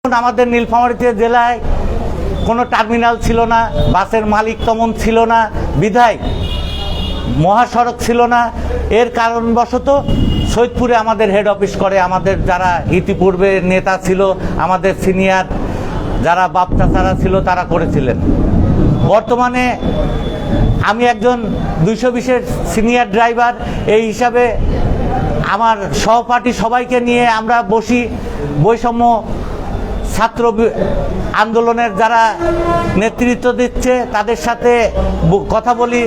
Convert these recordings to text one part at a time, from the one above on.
আমাদের নীলফামারীতে জেলায় কোনো টার্মিনাল ছিল না, বাসের মালিক তেমন ছিল না, বিধায় মহাসড়ক ছিল না। এর কারণবশত সৈয়দপুরে আমাদের হেড অফিস করে আমাদের যারা ইতিপূর্বে নেতা ছিল, আমাদের সিনিয়র যারা বাপ চাচারা ছিল তারা করেছিলেন। বর্তমানে আমি একজন 220-এর সিনিয়র ড্রাইভার, এই হিসাবে আমার সহপাঠী সবাইকে নিয়ে আমরা বসি, বৈষম্য ছাত্র আন্দোলনের যারা নেতৃত্ব দিচ্ছে তাদের সাথে কথা বলি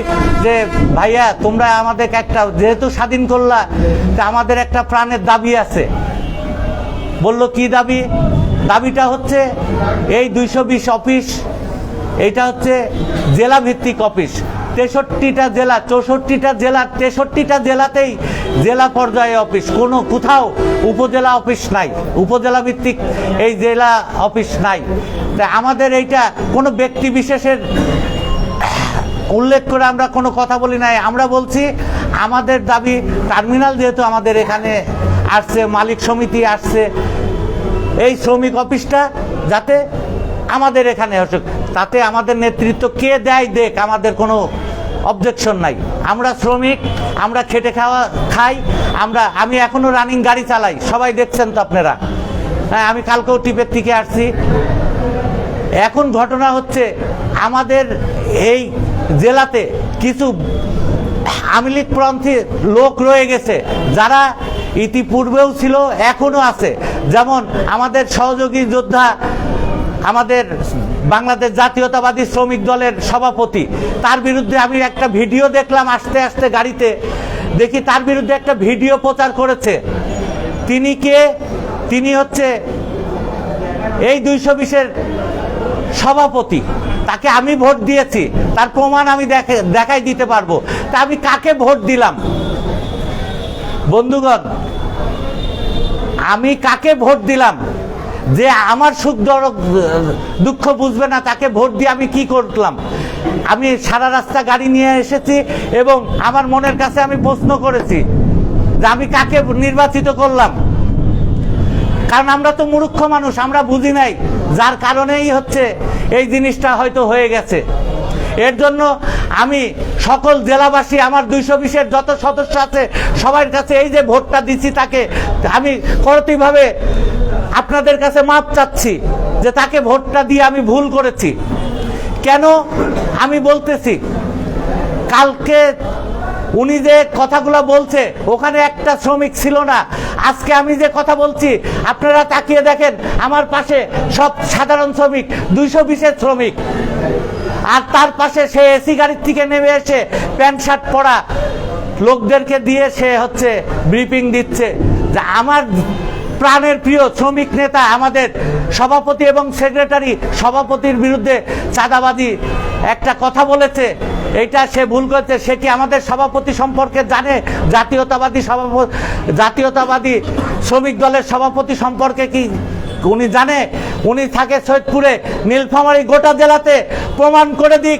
যে ভাইয়া তোমরা আমাদের একটা যেহেতু স্বাধীন করলা, তা আমাদের একটা প্রাণের দাবি আছে। বলল কি দাবি? দাবিটা হচ্ছে এই 220 অফিস, এইটা হচ্ছে জেলা ভিত্তিক অফিস। 63টা জেলা, 64টা জেলার 63টা জেলাতেই জেলা পর্যায়ে অফিস, কোনো কোথাও উপজেলা অফিস নাই, উপজেলা ভিত্তিক এই জেলা অফিস নাই। তাই আমাদের এইটা কোনো ব্যক্তি বিশেষের উল্লেখ করে আমরা কোনো কথা বলি নাই। আমরা বলছি আমাদের দাবি টার্মিনাল যেহেতু আমাদের এখানে আসছে, মালিক সমিতি আসছে, এই শ্রমিক অফিসটা যাতে আমাদের এখানে আসুক, তাতে আমাদের নেতৃত্ব কে দেয় দেখ, আমাদের কোনো অবজেকশন নাই। আমরা শ্রমিক, আমরা খেটে খাই। আমি এখনো রানিং গাড়ি চালাই, সবাই দেখছেন তো আপনারা। হ্যাঁ, আমি কালকেও টিপের থেকে আসছি। এখন ঘটনা হচ্ছে আমাদের এই জেলাতে কিছু আওয়ামী লীগপন্থী লোক রয়ে গেছে, যারা ইতিপূর্বেও ছিল, এখনো আছে। যেমন আমাদের সহযোগী যোদ্ধা, আমাদের বাংলাদেশ জাতীয়তাবাদী শ্রমিক দলের সভাপতি, তার বিরুদ্ধে আমি একটা ভিডিও দেখলাম, আসতে আসতে গাড়িতে দেখি তার বিরুদ্ধে একটা ভিডিও প্রচার করেছে। তিনি কে? তিনি হচ্ছে এই 220-এর সভাপতি। তাকে আমি ভোট দিয়েছি, তার প্রমাণ আমি দেখাই দিতে পারবো। তা আমি কাকে ভোট দিলাম বন্ধুগণ? আমি কাকে ভোট দিলাম যে আমার সুখ দুঃখ বুঝবে না, তাকে ভোট দিয়ে আমি কি করলাম? আমি সারা রাস্তা গাড়ি নিয়ে এসেছি এবং আমার মনের কাছে আমি প্রশ্ন করেছি যে আমি কাকে নির্বাচিত করলাম। কারণ আমরা তো মূর্খ মানুষ, আমরা বুঝি নাই, যার কারণেই হচ্ছে এই জিনিসটা হয়তো হয়ে গেছে। এর জন্য আমি সকল জেলাবাসী, আমার 220-এর যত সদস্য আছে সবার কাছে এই যে ভোটটা দিচ্ছি, তাকে আমি করতিভাবে আপনাদের কাছে মাপ চাচ্ছি যে তাকে ভোটটা দিয়ে আমি ভুল করেছি। কেন আমি বলতেছি, কালকে উনি যে কথাগুলো বলছে ওখানে একটা শ্রমিক ছিল না। আজকে আমি যে কথা বলছি আপনারা তাকিয়ে দেখেন, আমার পাশে সব সাধারণ শ্রমিক, 220-এর শ্রমিক। আর তার পাশে সে এসি গাড়ির থেকে নেমে এসে প্যান্ট শার্ট পরা লোকদেরকে দিয়ে সে হচ্ছে ব্রিফিং দিচ্ছে যে আমার প্রাণের প্রিয় শ্রমিক নেতা, আমাদের সভাপতি এবং সেক্রেটারি, সভাপতির বিরুদ্ধে চাঁদাবাজি একটা কথা বলেছে, এইটা সে ভুল করেছে। সে কি আমাদের সভাপতি সম্পর্কে জানে? জাতীয়তাবাদী শ্রমিক দলের সভাপতি সম্পর্কে কি উনি জানে? উনি থাকে সৈয়দপুরে, নীলফামারী গোটা জেলাতে প্রমাণ করে দিক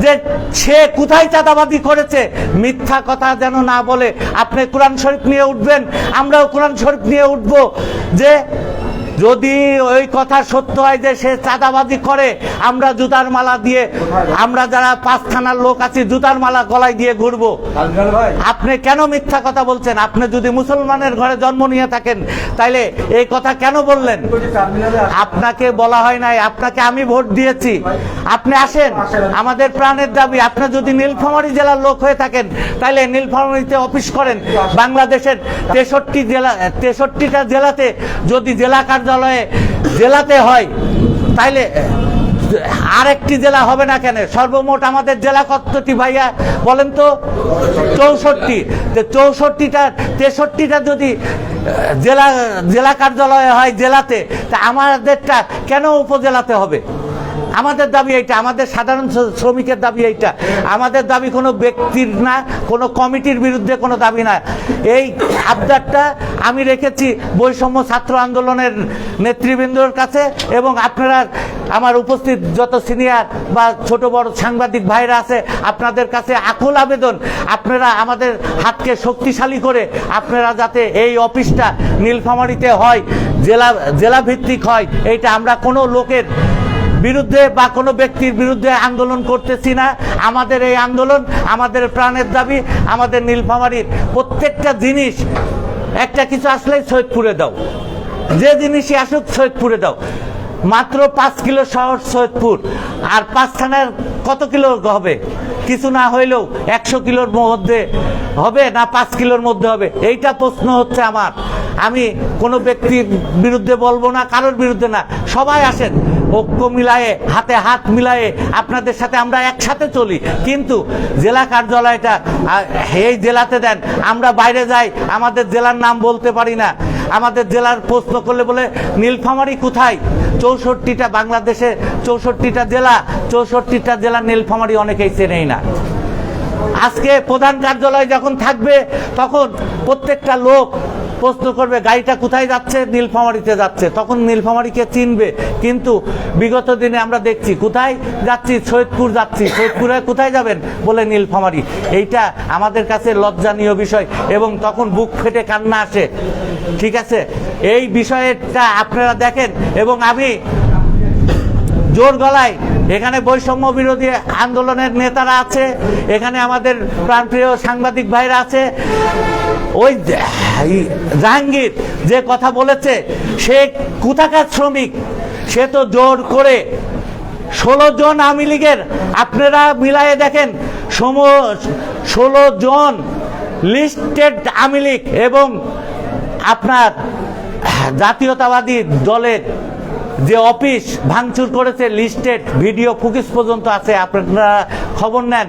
যে সে কোথায় চাঁদাবাজি করেছে। মিথ্যা কথা যেন না বলে। আপনি কোরআন শরীফ নিয়ে উঠবেন, আমরাও কোরআন শরীফ নিয়ে উঠবো যে যদি ওই কথা সত্য হয় যে সে চাঁদাবাজি করে, আমরা জুতার মালা দিয়ে, আমরা যারা 5 থানার লোক আছি, জুতার মালা গলায় দিয়ে ঘুরবো। আপনি কেন মিথ্যা কথা বলছেন? আপনি যদি মুসলমানের ঘরে জন্ম নিয়ে থাকেন তাইলে এই কথা কেন বললেন? আপনাকে বলা হয় নাই, আপনাকে আমি ভোট দিয়েছি। আপনি আসেন, আমাদের প্রাণের দাবি। আপনি যদি নীলফামারী জেলার লোক হয়ে থাকেন তাইলে নীলফামারীতে অফিস করেন। বাংলাদেশের 63টা জেলাতে যদি জেলা কার্যালয়ে জেলাতে হয় তাইলে আরেকটি জেলা হবে না কেন? সর্বমোট আমাদের জেলা কতটি ভাইয়া বলেন তো? 64। 63টা যদি জেলা কার্যালয়ে হয় জেলাতে, তা আমাদেরটা কেন উপজেলাতে হবে? আমাদের দাবি এইটা, আমাদের সাধারণ শ্রমিকের দাবি এইটা। আমাদের দাবি কোনো ব্যক্তির না, কোনো কমিটির বিরুদ্ধে কোনো দাবি না। এই আবদারটা আমি রেখেছি বৈষম্য ছাত্র আন্দোলনের নেতৃবৃন্দর কাছে, এবং আপনারা আমার উপস্থিত যত সিনিয়র বা ছোট বড় সাংবাদিক ভাইরা আছে, আপনাদের কাছে আকুল আবেদন, আপনারা আমাদের হাতকে শক্তিশালী করে আপনারা যাতে এই অফিসটা নীলফামারীতে হয়, জেলা ভিত্তিক হয়। এইটা আমরা কোনো লোকের বিরুদ্ধে বা কোনো ব্যক্তির বিরুদ্ধে আন্দোলন করতেছি না। আমাদের এই আন্দোলন আমাদের প্রাণের দাবি। আমাদের নীলফামারীর প্রত্যেকটা জিনিস, একটা কিছু আসলেই সৈয়দপুরে দাও, যে জিনিসই আসুক সৈয়দপুরে দাও। মাত্র 5 কিলো শহর সৈয়দপুর, আর 5 থানার কত কিলো হবে? কিছু না হইলেও 100 কিলোর মধ্যে হবে না 5 কিলোর মধ্যে হবে? এইটা প্রশ্ন হচ্ছে আমার। আমি কোনো ব্যক্তির বিরুদ্ধে বলবো না, কারোর বিরুদ্ধে না। সবাই আসেন, ঐক্য মিলায়ে, হাতে হাত মিলায়ে আপনাদের সাথে আমরা একসাথে চলি। কিন্তু জেলা কার্যালয়টা এই জেলাতে দেন, আমরা বাইরে যাই, আমাদের জেলার নাম বলতে পারি না। আমাদের জেলার প্রশ্ন করলে বলে নীলফামারী কোথায়? 64টা বাংলাদেশে 64টা জেলা, 64টা জেলা নীলফামারী অনেকেই চেনেই না। আজকে প্রধান কার্যালয় যখন থাকবে তখন প্রত্যেকটা লোক প্রশ্ন করবে গাড়িটা কোথায় যাচ্ছে? নীলফামারীতে যাচ্ছে। তখন নীলফামারীকে চিনবে। কিন্তু বিগত দিনে আমরা দেখছি কোথায় যাচ্ছি, সৈয়দপুর যাচ্ছি। সৈয়দপুরে কোথায় যাবেন? বলে নীলফামারী। এইটা আমাদের কাছে লজ্জানীয় বিষয় এবং তখন বুক ফেটে কান্না আসে। ঠিক আছে, এই বিষয়টা আপনারা দেখেন। এবং আমি জোর গলায়, এখানে বৈষম্য বিরোধী আন্দোলনের নেতারা আছে, এখানে আমাদের প্রাণপ্রিয় সাংবাদিক ভাইরা আছে। ওই জাহাঙ্গীর যে কথা বলেছে, সে কোথাকার শ্রমিক? সে তো জোর করে 16 জন আওয়ামী লীগের, আপনারা মিলায়ে দেখেন, 16 জন লিস্টেড আওয়ামী লীগ এবং আপনার জাতীয়তাবাদী দলের যে অফিস ভাঙচুর করেছে, লিস্টেড ভিডিও ফুটেজ পর্যন্ত আছে, আপনারা খবর নেন।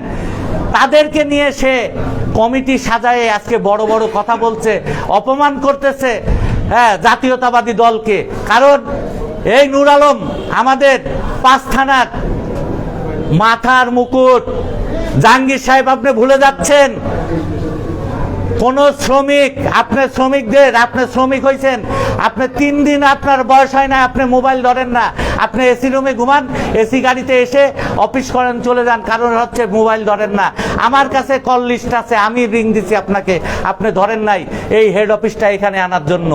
তাদেরকে নিয়ে সে কমিটি সাজায়ে আজকে বড় বড় কথা বলছে, অপমান করতেছে জাতীয়তাবাদী দলকে। কারণ এই নূর আলম আমাদের 5 থানার মাথার মুকুট। জাহাঙ্গীর সাহেব, আপনি ভুলে যাচ্ছেন কোন শ্রমিক, আপনার শ্রমিকদের, আপনি শ্রমিক হয়েছেন, আপনি 3 দিন আপনার বয়স হয় না, আপনি মোবাইল ধরেন না, আপনি এসি রুমে ঘুমান, এসি গাড়িতে এসে অফিস করেন, চলে যান, কারণ হচ্ছে মোবাইল ধরেন না। আমার কাছে কল লিস্ট আছে, আমি রিং দিছি আপনাকে, আপনি ধরেন নাই এই হেড অফিসটা এখানে আনার জন্য,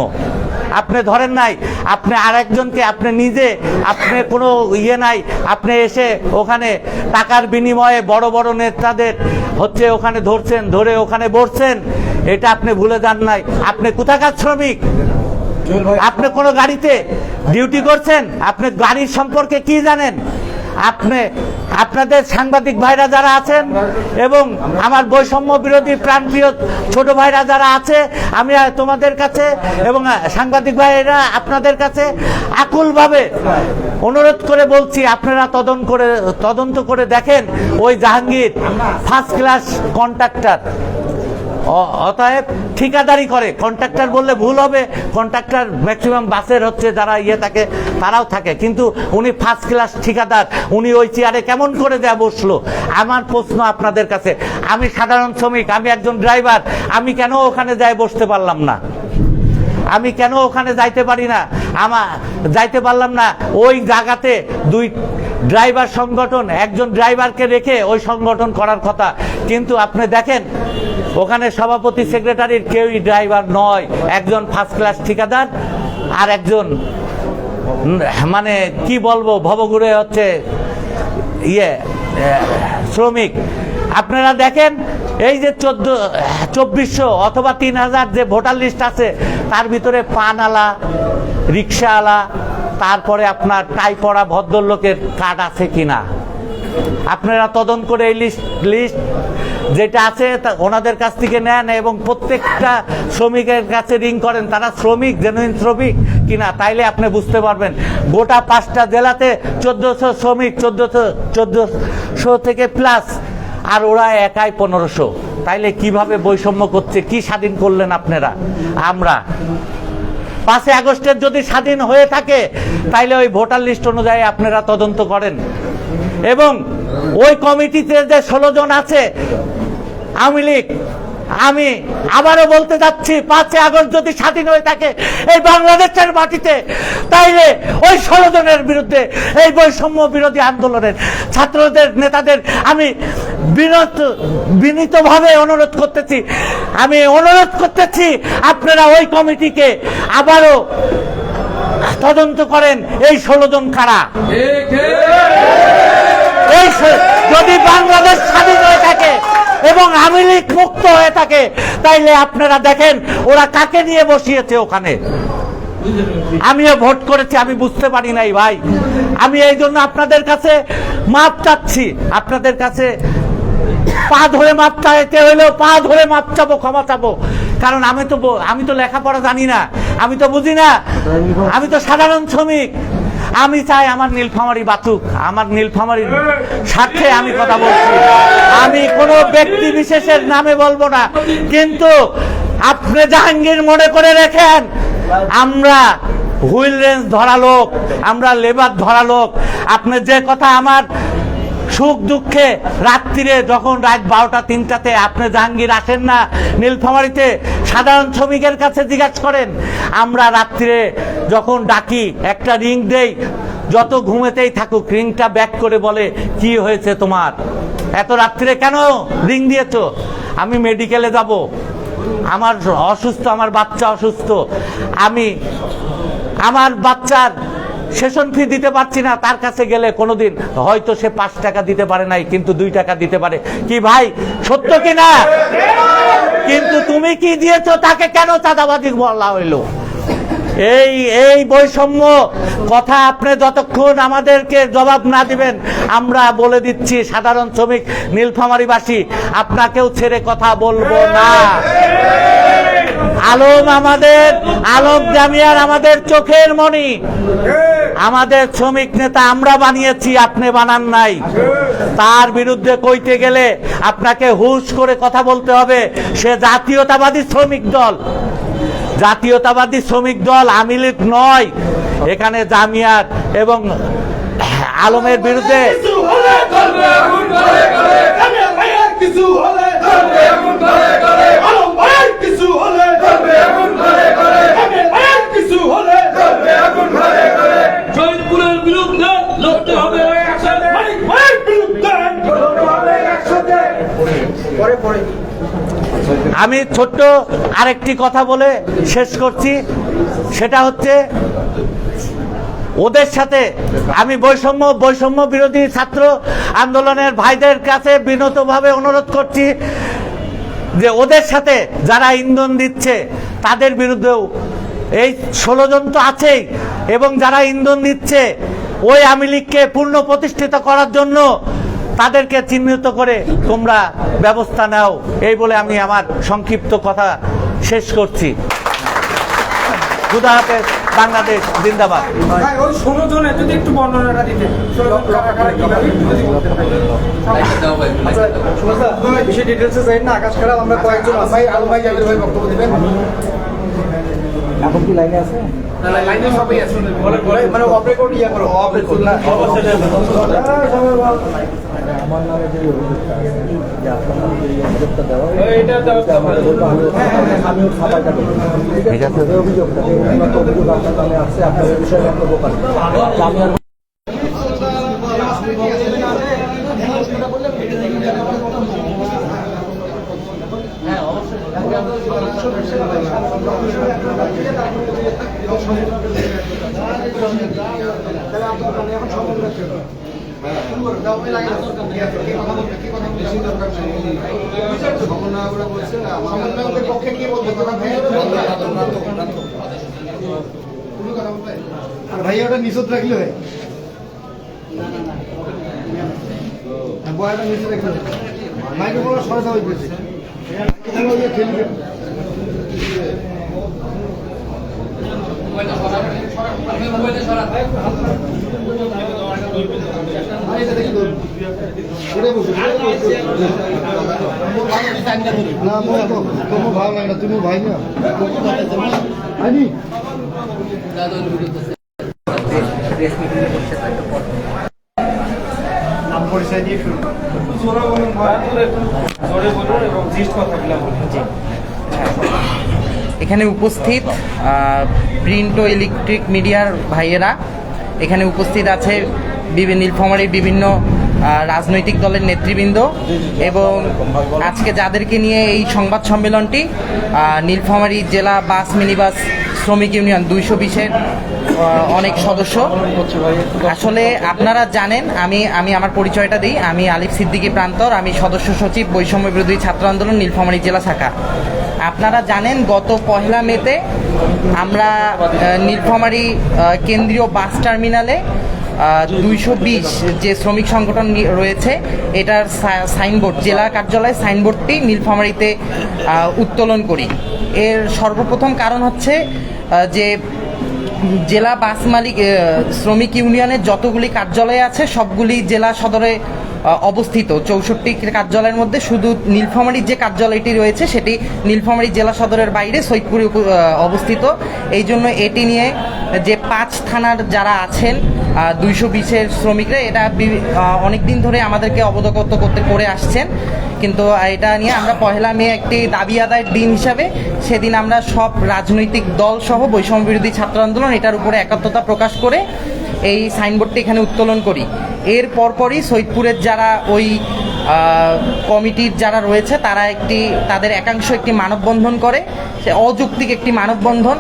আপনি ধরেন নাই। আপনি আরেকজনকে, আপনি নিজে, আপনি কোনো ইয়ে নাই, আপনি এসে ওখানে টাকার বিনিময়ে বড় বড় নেতাদের হচ্ছে ওখানে ধরছেন, ধরে ওখানে বসছেন। এটা আপনি ভুলে যান নাই। আপনি কোথাকার শ্রমিক? আপনি কোনো গাড়িতে ডিউটি করছেন? আপনি গাড়ির সম্পর্কে কি জানেন? আপনি, আপনাদের সাংবাদিক ভাইরা যারা আছেন এবং আমার বৈষম্য বিরোধী প্রাণপ্রিয় ছোট ভাইরা যারা আছে, আমি তোমাদের কাছে এবং সাংবাদিক ভাইরা আপনাদের কাছে আকুলভাবে অনুরোধ করে বলছি, আপনারা তদন্ত করে দেখেন। ওই জাহাঙ্গীর ফার্স্ট ক্লাস কন্ট্রাক্টর, অতএব ঠিকাদারি করে। কন্ট্রাক্টর বললে ভুল হবে, কন্ট্রাক্টর ম্যাক্সিমাম বাসের হচ্ছে যারা ইয়ে থাকে তারাও থাকে, কিন্তু উনি ফার্স্ট ক্লাস ঠিকাদার। উনি ওই চেয়ারে কেমন করে দেয়া বসলো? আমার প্রশ্ন আপনাদের কাছে, আমি সাধারণ শ্রমিক, আমি একজন ড্রাইভার, আমি কেন ওখানে যাই বসতে পারলাম না? আমি কেন ওখানে যাইতে পারি না? যাইতে পারলাম না। ওই জায়গাতে 2 ড্রাইভার সংগঠন, একজন ড্রাইভারকে রেখে ওই সংগঠন করার কথা, কিন্তু আপনি দেখেন ওখানে সভাপতি সেক্রেটারির কেউই ড্রাইভার নয়। একজন ফার্স্ট ক্লাস ঠিকাদার আর একজন মানে কি বলবো, ভবঘুরে হচ্ছে শ্রমিক। আপনারা দেখেন এই যে 2400 অথবা 3000 যে ভোটার লিস্ট আছে, তার ভিতরে পানওয়ালা, রিক্সাওয়ালা, তারপরে আপনার টাই পরা ভদ্রলোকের কার্ড আছে কিনা আপনারা তদন্ত করে এই লিস্ট যেটা আছে ওনাদের কাছ থেকে নেন এবং প্রত্যেকটা শ্রমিকের কাছে রিং করেন, তারা শ্রমিক, জেনুইন শ্রমিক কিনা, তাইলে আপনি বুঝতে পারবেন। গোটা 5টা জেলাতে 1400 শ্রমিক, 1400 থেকে প্লাস, আর ওরা একাই 1500। তাইলে কিভাবে বৈষম্য করছে? কি স্বাধীন করলেন আপনারা? আমরা 5 আগস্টের যদি স্বাধীন হয়ে থাকে তাইলে ওই ভোটার লিস্ট অনুযায়ী আপনারা তদন্ত করেন। এবং ওই কমিটিতে যে 16 জন আছে আওয়ামী লীগ, আমি আবারও বলতে যাচ্ছি, 5 আগস্ট যদি স্বাধীন হয়ে থাকে এই বাংলাদেশের মাটিতে, তাইলে ওই 16 জনের বিরুদ্ধে এই বৈষম্য বিরোধী আন্দোলনের ছাত্রদের নেতাদের আমি বিনীতভাবে অনুরোধ করতেছি, আপনারা ওই কমিটিকে আবারও তদন্ত করেন এই 16 জন কারা। যদি বাংলাদেশ স্বাধীন হয়ে থাকে এবং আওয়ামী লীগ মুক্ত হয়ে থাকে, তাইলে আপনারা দেখেন ওরা কাকে নিয়ে বসিয়েছে ওখানে। আমিও ভোট করেছি, আমি বুঝতে পারি নাই ভাই। আমি এই জন্য আপনাদের কাছে মাপ চাচ্ছি, আপনাদের কাছে পা ধরে মাপ চাইতে হইলেও পা ধরে মাপ চাবো, ক্ষমা চাবো। কারণ আমি তো লেখাপড়া জানি না, আমি তো বুঝি না, আমি তো সাধারণ শ্রমিক। আমি চাই আমার নীলফামারী বাঁচুক, আমার নীলফামারীর স্বার্থে আমি কথা বলছি। আমি কোনো ব্যক্তি বিশেষের নামে বলবো না, কিন্তু আপনি জাহাঙ্গীর মনে করে রেখেন, আমরা হুইল রেঞ্জ ধরা লোক, আমরা লেবার ধরা লোক। আপনি যে কথা আমার সুখ দুঃখে রাত্রিরে যখন রাত 12টা 3টাতে আপনি জাহাঙ্গীর আসেন না নীলফামারীতে, সাধারণ শ্রমিকের কাছে জিজ্ঞাসা করেন। আমরা রাত্রিরে যখন ডাকি একটা রিং দেই, যত ঘুমেতেই থাকুক রিংটা ব্যাক করে বলে কি হয়েছে তোমার, এত রাত্রিরে কেন রিং দিয়েছো? আমি মেডিকেলে যাব, আমার অসুস্থ, আমার বাচ্চা অসুস্থ, আমি আমার বাচ্চার সেশন ফি দিতে পারছি না, তার কাছে গেলে কোনোদিন হয়তো সে 5 টাকা দিতে পারে নাই, কিন্তু 2 টাকা দিতে পারে। কি ভাই, সত্য কি না? কিন্তু তুমি কি দিয়েছো তাকে কেন চাঁদাবাজি বলা হইলো? এই বৈষম্য কথা আপনি যতক্ষণ আমাদেরকে জবাব না দিবেন, আমরা বলে দিচ্ছি সাধারণ শ্রমিক নীলফামারীবাসী, আপনাকেও ছেড়ে কথা বলবো না। আলম জামিয়ার আমাদের চোখের মণি, আমাদের শ্রমিক নেতা আমরা বানিয়েছি, আপনি বানান নাই। তার বিরুদ্ধে কইতে গেলে আপনাকে হুঁশ করে কথা বলতে হবে। সে জাতীয়তাবাদী শ্রমিক দল, জাতীয়তাবাদী শ্রমিক দল, আওয়ামী লীগ নয়। এখানে জামিয়াত এবং আলমের বিরুদ্ধে আমি ছোট্ট আরেকটি কথা বলে শেষ করছি, সেটা হচ্ছে ওদের সাথে আমি বৈষম্য বিরোধী ছাত্র আন্দোলনের ভাইদের কাছে বিনীতভাবে অনুরোধ করছি যে ওদের সাথে যারা ইন্ধন দিচ্ছে তাদের বিরুদ্ধেও এই 16 জন তো আছেই, এবং যারা ইন্ধন দিচ্ছে ওই আওয়ামী লীগকে পূর্ণ প্রতিষ্ঠিত করার জন্য তাদেরকে চিহ্নিত করে তোমরা ব্যবস্থা নাও। এই বলে আমি আমার সংক্ষিপ্ত কথা শেষ করছি। খুদা হাফেজ, বাংলাদেশ জিন্দাবাদ। ওই 16 জনের যদি একটু বর্ণনাটা দিতেন, বেশি ডিটেলসে যাই না। আকাশ খারাপ, আমরা কয়েকজন ভাই, আলু ভাই, জাবির ভাই বক্তব্য দিবেন। এখন কি লাইনে আছে? লাইনে সবাই আছে, মানে অফ রেকর্ড ইয়া করো, অফ রেকর্ড না। আমার নামে যে অভিযোগটা দেওয়া, আমিও খাবারটা দেবো, ঠিক আছে? অভিযোগটা অভিযোগ আপনার নামে আসছে, আপনার বিষয়ে বক্তব্য করেন। আমি ভাই ওটা নিষেধ রাখলে হয়, বয়াটা নিষেধ রাখলে মাইক্রোফোন সরাসরি হয়ে পড়ছে, খেলবে না, তোমার ভালো লাগে না, তুমি ভাই না আনি পরিচয় দিয়ে শুরু করুন। জোরে বলুন এবং জিস্ট কথাগুলো বলুন। এখানে উপস্থিত প্রিন্ট ও ইলেকট্রিক মিডিয়ার ভাইয়েরা, এখানে উপস্থিত আছে নীলফামারীর বিভিন্ন রাজনৈতিক দলের নেতৃবৃন্দ, এবং আজকে যাদেরকে নিয়ে এই সংবাদ সম্মেলনটি, নীলফামারী জেলা বাস মিনিবাস শ্রমিক ইউনিয়ন 220-এর অনেক সদস্য। আসলে আপনারা জানেন, আমি আমার পরিচয়টা দিই। আমি আলিফ সিদ্দিকী প্রান্তর, আমি সদস্য সচিব বৈষম্য বিরোধী ছাত্র আন্দোলন নীলফামারী জেলা শাখা। আপনারা জানেন গত 1 মেতে আমরা নীলফামারী কেন্দ্রীয় বাস টার্মিনালে 220 যে শ্রমিক সংগঠন রয়েছে এটার সাইনবোর্ড, জেলা কার্যালয়ের সাইনবোর্ডটি নীলফামারীতে উত্তোলন করি। এর সর্বপ্রথম কারণ হচ্ছে যে জেলা বাস মালিক শ্রমিক ইউনিয়নের যতগুলি কার্যালয় আছে সবগুলি জেলা সদরে অবস্থিত। 64 কার্যালয়ের মধ্যে শুধু নীলফামারীর যে কার্যালয়টি রয়েছে সেটি নীলফামারী জেলা সদরের বাইরে সৈয়দপুরে অবস্থিত। এই জন্য এটি নিয়ে যে 5 থানার যারা আছেন 220-এর শ্রমিকরা, এটা অনেক দিন ধরে আমাদেরকে অবগত করে আসছেন। কিন্তু এটা নিয়ে আমরা 1 মে একটি দাবি আদায়ের দিন হিসাবে সেদিন আমরা সব রাজনৈতিক দল সহ বৈষম্য বিরোধী ছাত্র আন্দোলন এটার উপরে একাত্মতা প্রকাশ করে এই সাইনবোর্ডটি এখানে উত্তোলন করি। এর পরপরই সৈয়দপুরের যারা ওই কমিটির যারা রয়েছে তারা তাদের একাংশ একটি মানববন্ধন করে, সে অযৌক্তিক একটি মানববন্ধন।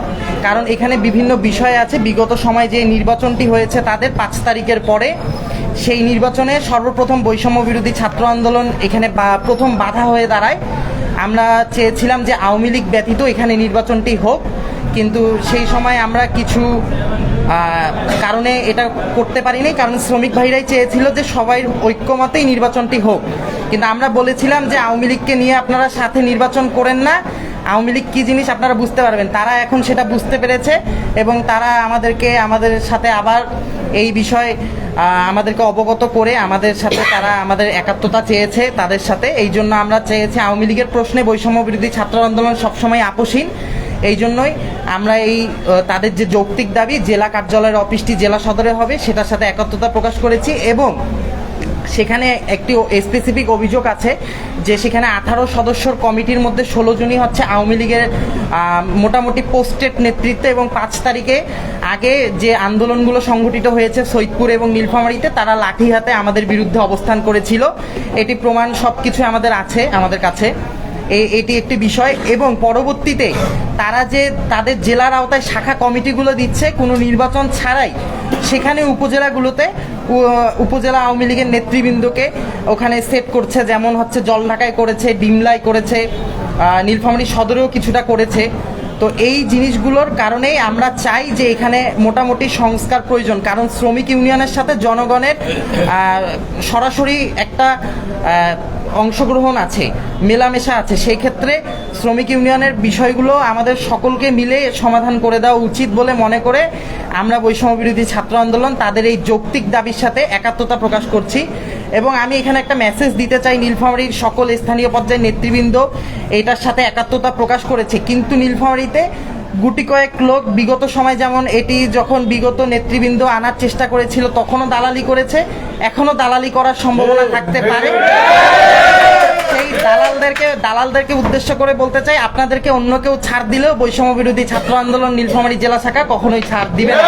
কারণ এখানে বিভিন্ন বিষয় আছে। বিগত সময় যে নির্বাচনটি হয়েছে তাদের 5 তারিখের পরে, সেই নির্বাচনে সর্বপ্রথম বৈষম্য বিরোধী ছাত্র আন্দোলন এখানে প্রথম বাধা হয়ে দাঁড়ায়। আমরা চেয়েছিলাম যে আওয়ামী লীগ ব্যতীত এখানে নির্বাচনটি হোক, কিন্তু সেই সময় আমরা কিছু কারণে এটা করতে পারিনি। কারণ শ্রমিক ভাইরাই চেয়েছিল যে সবাই ঐক্যমতেই নির্বাচনটি হোক, কিন্তু আমরা বলেছিলাম যে আওয়ামী লীগকে নিয়ে আপনারা সাথে নির্বাচন করেন না, আওয়ামী লীগ কী জিনিস আপনারা বুঝতে পারবেন। তারা এখন সেটা বুঝতে পেরেছে এবং তারা আমাদের সাথে আবার এই বিষয়ে আমাদেরকে অবগত করে আমাদের সাথে তারা আমাদের একাত্মতা চেয়েছে তাদের সাথে। এই জন্য আমরা চেয়েছি, আওয়ামী লীগের প্রশ্নে বৈষম্য বিরোধী ছাত্র আন্দোলন সবসময় আপোষহীন। এই জন্যই আমরা তাদের যে যৌক্তিক দাবি জেলা কার্যালয়ের অফিসটি জেলা সদরে হবে সেটার সাথে একাত্মতা প্রকাশ করেছি। এবং সেখানে একটি স্পেসিফিক অভিযোগ আছে যে সেখানে 18 সদস্যর কমিটির মধ্যে 16 জনই হচ্ছে আওয়ামী লীগের মোটামুটি পোস্টেড নেতৃত্ব, এবং 5 তারিখে আগে যে আন্দোলনগুলো সংগঠিত হয়েছে সৈয়দপুর এবং নীলফামারীতে তারা লাঠি হাতে আমাদের বিরুদ্ধে অবস্থান করেছিল। এটি প্রমাণ সব কিছু আমাদের কাছে। এটি একটি বিষয়। এবং পরবর্তীতে তারা যে তাদের জেলার আওতায় শাখা কমিটিগুলো দিচ্ছে কোনো নির্বাচন ছাড়াই, সেখানে উপজেলাগুলোতে উপজেলা আওয়ামী লীগের নেতৃবৃন্দকে ওখানে সেট করছে, যেমন হচ্ছে জলঢাকায় করেছে, ডিমলাই করেছে, নীলফামারী সদরেও কিছুটা করেছে। তো এই জিনিসগুলোর কারণেই আমরা চাই যে এখানে মোটামুটি সংস্কার প্রয়োজন। কারণ শ্রমিক ইউনিয়নের সাথে জনগণের সরাসরি একটা অংশগ্রহণ আছে, মেলামেশা আছে। সেই ক্ষেত্রে শ্রমিক ইউনিয়নের বিষয়গুলো আমাদের সকলকে মিলে সমাধান করে দেওয়া উচিত বলে মনে করে আমরা বৈষম্য বিরোধী ছাত্র আন্দোলন তাদের এই যৌক্তিক দাবির সাথে একাত্মতা প্রকাশ করছি। এবং আমি এখানে একটা মেসেজ দিতে চাই, নীলফামারীর সকল স্থানীয় পর্যায়ের নেতৃবৃন্দ এটার সাথে একাত্মতা প্রকাশ করেছে, কিন্তু নীলফামারীতে গুটি কয়েক লোক বিগত সময়, যেমন এটি যখন বিগত নেতৃবৃন্দ আনার চেষ্টা করেছিল তখনও দালালি করেছে, এখনো দালালি করার সম্ভাবনা থাকতে পারে। সেই দালালদেরকে উদ্দেশ্য করে বলতে চাই, আপনাদেরকে অন্য কেউ ছাড় দিলেও বৈষম্য বিরোধী ছাত্র আন্দোলন নীলফামারী জেলা শাখা কখনোই ছাড় দিবে না।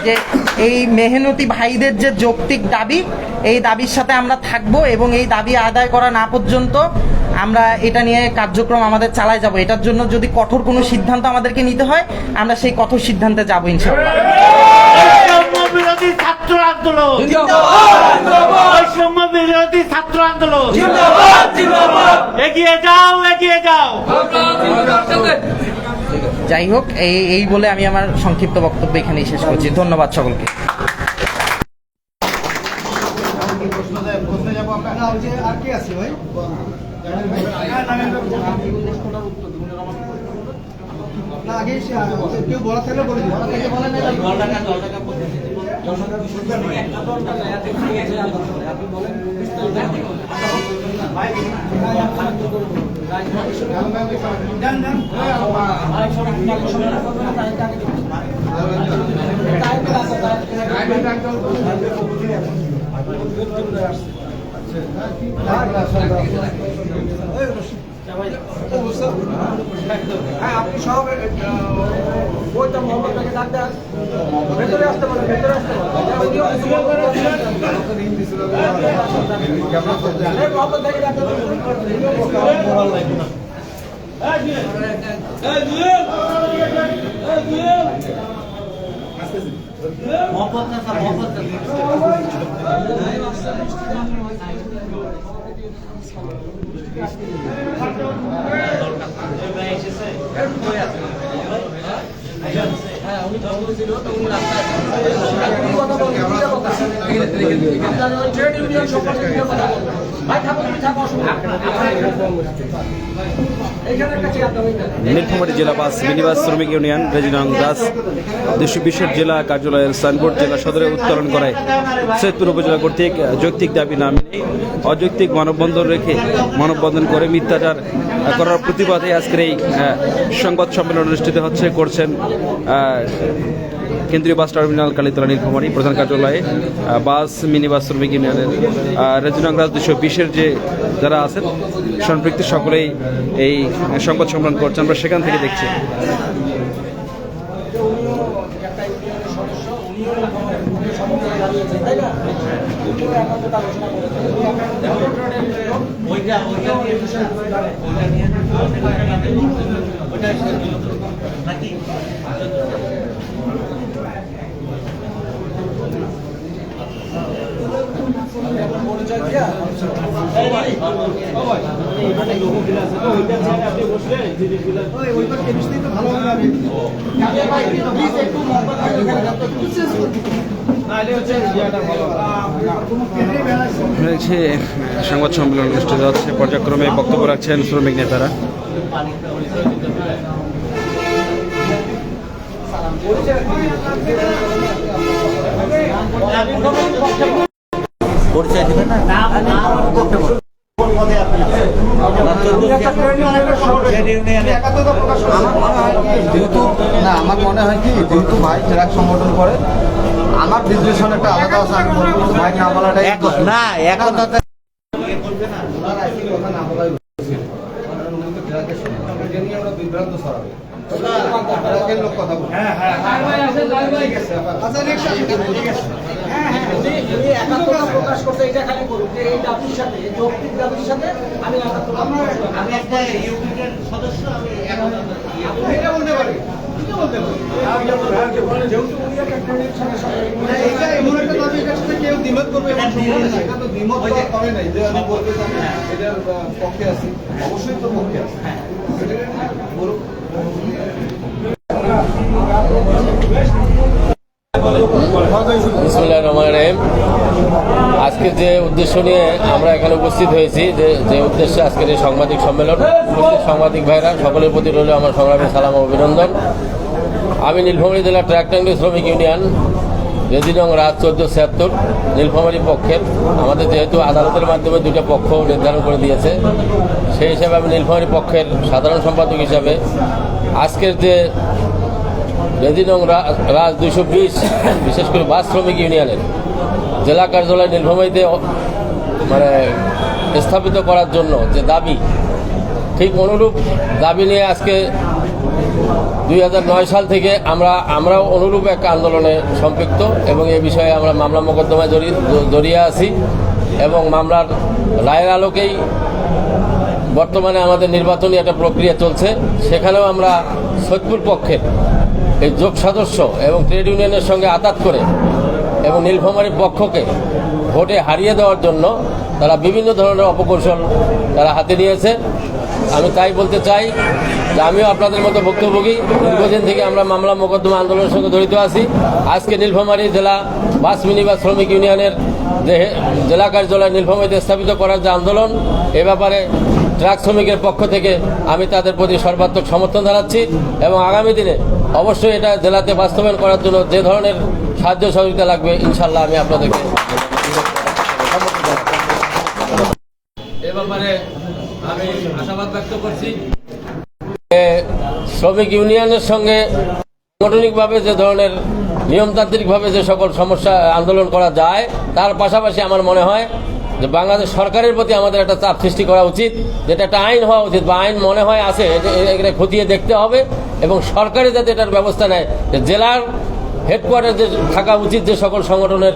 যে এই মেহনতি ভাইদের যে যৌক্তিক দাবি, এই দাবির সাথে আমরা থাকব এবং এই দাবি আদায় করা না পর্যন্ত আমরা এটা নিয়ে কার্যক্রম আমাদের চালায় যাব। এটার জন্য যদি কঠোর কোনো সিদ্ধান্ত আমাদেরকে নিতে হয় আমরা সেই কঠোর সিদ্ধান্তে যাব ইনশাআল্লাহ। বিরোধী ছাত্র আন্দোলন, বৈষম্য বিরোধী ছাত্র আন্দোলন, এগিয়ে যাও, এগিয়ে যাও। যাই হোক, এই বলে আমি আমার সংক্ষিপ্ত বক্তব্য এখানেই শেষ করছি। ধন্যবাদ সকলকে। আর কি আছে ভাই? না আগে কেউ বলা থাকলে বলে দিন। আপনি ভেতরে আসতে পারেন, ভেতরে আসতে পারেন। এই মোহাম্মদ ভাই ডাক্তার মোরাল লাগবে না। নীলফামারী জেলা বাস মিনিবাস শ্রমিক ইউনিয়ন রেজিনং দাস ২২০ জেলা কার্যালয়ের সাইনবোর্ড জেলা সদরে উত্তোলন করায় সৈয়দপুর উপজেলা কর্তৃক যৌক্তিক দাবি না মেনে অযৌক্তিক মানববন্ধন রেখে মানববন্ধন করে মিথ্যাচার করার প্রতিবাদে আজকের এই সংবাদ সম্মেলন অনুষ্ঠিত করছেন কেন্দ্রীয় বাস টার্মিনাল কালীতলা নীলফামারী প্রধান কার্যালয়ে বাস মিনিবাস শ্রমিক ইউনিয়নের রেজিনং দাস ২২০ যে যারা আছেন সম্পৃক্ত সকলেই এই সংবাদ সম্মেলন করছেন, আমরা সেখান থেকে দেখছি। সংবাদ সম্মেলন অনুষ্ঠিত হচ্ছে, পর্যায়ক্রমে বক্তব্য রাখছেন শ্রমিক নেতারা। পরিচয় দিবেন না? আমার মনে হয় কি যেহেতু ভাই ট্রাক সংগঠন করে আমার বিশ্লেষণ একটা আলাদা আছে, আমি বলবো ভাই না বলাটাই না এখন তো আমরা বিভ্রান্ত ছড়াবে। লোক কথা বলবো। প্রকাশ করতে এটা খালি করুন যে এই দাবির সাথে যৌক্তিক দাবির সাথে আমি আমি একটা ইউনিটের সদস্য, আমি এটা বলতে পারি। কেউ দ্বিমত করবে এটা তো দ্বিমত করে নাই যে আমি বলতে এটার পক্ষে আছি, অবশ্যই তো পক্ষে আছে। বিসমিল্লাহির রহমানির রহিম। আজকে যে উদ্দেশ্য নিয়ে আমরা এখানে উপস্থিত হয়েছি, যে উদ্দেশ্যে আজকের এই সাংবাদিক সম্মেলন, উপস্থিত সাংবাদিক ভাইরা সকলের প্রতি রইল আমার সংগ্রামী সালাম ও অভিনন্দন। আমি নীলফামারী জেলা ট্রাক্টর শ্রমিক ইউনিয়ন রেজিনং রাজ 1476 নীলফামারী পক্ষের, আমাদের যেহেতু আদালতের মাধ্যমে দুটো পক্ষ নির্ধারণ করে দিয়েছে, সেই হিসাবে আমি নীলফামারী পক্ষের সাধারণ সম্পাদক হিসাবে আজকের যে রেজিনং রাজ 220 বিশেষ করে বাস শ্রমিক ইউনিয়নের জেলা কার্যালয় নীলফামারীতে মানে স্থাপিত করার জন্য যে দাবি, ঠিক অনুরূপ দাবি নিয়ে আজকে 2009 সাল থেকে আমরাও অনুরূপ এক আন্দোলনে সম্পৃক্ত এবং এই বিষয়ে আমরা মামলা মোকদ্দমায় জড়িয়ে আছি এবং মামলার রায়ের আলোকেই বর্তমানে আমাদের নির্বাচনী একটা প্রক্রিয়া চলছে। সেখানেও আমরা সৈয়দপুর পক্ষের এই যোগ সদস্য এবং ট্রেড ইউনিয়নের সঙ্গে আতাত করে এবং নীলফামারীর পক্ষকে ভোটে হারিয়ে দেওয়ার জন্য তারা বিভিন্ন ধরনের অপকৌশল তারা হাতে নিয়েছে। আমি তাই বলতে চাই যে আমিও আপনাদের মতো ভুক্তভোগী, দীর্ঘদিন থেকে আমরা মামলা মোকদ্দমা আন্দোলনের সঙ্গে জড়িত আছি। আজকে নীলফামারী জেলা বাস মিনিবাস শ্রমিক ইউনিয়নের যে জেলা কার্যালয় নীলফামারীতে স্থাপিত করার যে আন্দোলন, এ ব্যাপারে ট্রাক শ্রমিকের পক্ষ থেকে আমি তাদের প্রতি সর্বাত্মক সমর্থন জানাচ্ছি এবং আগামী দিনে অবশ্যই এটা জেলাতে বাস্তবায়ন করার জন্য যে ধরনের সাহায্য সহযোগিতা লাগবে ইনশাল্লাহ আমি আপনাদেরকে এ ব্যাপারে আমি আশাবাদ ব্যক্ত করছি। শ্রমিক ইউনিয়নের সঙ্গে সাংগঠনিকভাবে যে ধরনের নিয়মতান্ত্রিকভাবে যে সকল সমস্যা আন্দোলন করা যায়, তার পাশাপাশি আমার মনে হয় যে বাংলাদেশ সরকারের প্রতি আমাদের একটা চাপ সৃষ্টি করা উচিত, যেটা একটা আইন হওয়া উচিত বা আইন মনে হয় আছে, এটা খতিয়ে দেখতে হবে এবং সরকারে যাতে এটার ব্যবস্থা নেয় যে জেলার হেডকোয়ার্টার যে থাকা উচিত যে সকল সংগঠনের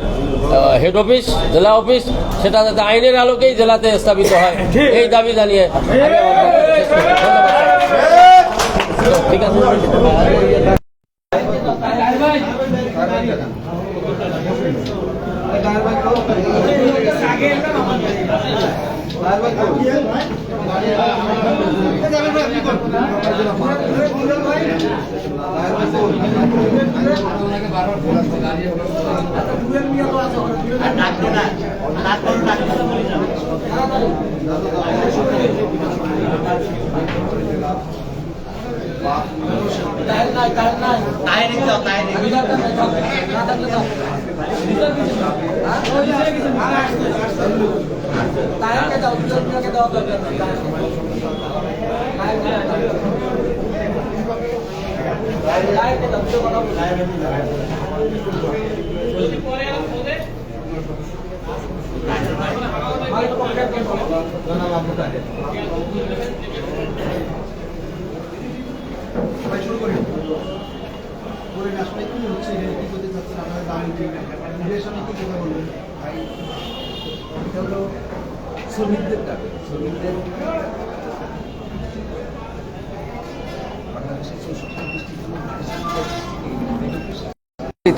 হেড অফিস, জেলা অফিস, সেটা যাতে আইনের আলোকেই জেলাতে স্থাপিত হয়, এই দাবি জানিয়ে আমি আমার বক্তব্য শেষ করছি। ধন্যবাদ। তো ঠিক আছে।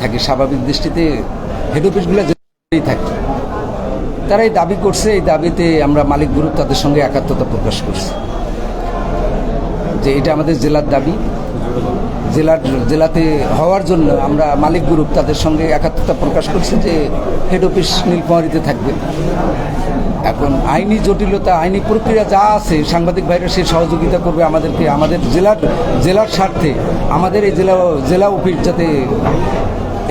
থাকে স্বাভাবিক দৃষ্টিতে হেড অফিসগুলো থাকে। তারা এই দাবি করছে, এই দাবিতে আমরা মালিক গ্রুপ তাদের সঙ্গে একাত্মতা প্রকাশ করছি যে এটা আমাদের জেলার দাবি। জেলাতে হওয়ার জন্য আমরা মালিক গ্রুপ তাদের সঙ্গে একাত্মতা প্রকাশ করছি যে হেড অফিস নীলফামারীতে থাকবে। এখন আইনি জটিলতা, আইনি প্রক্রিয়া যা আছে, সাংবাদিক ভাইরা সে সহযোগিতা করবে আমাদেরকে, আমাদের জেলার স্বার্থে আমাদের এই জেলা অফিস যাতে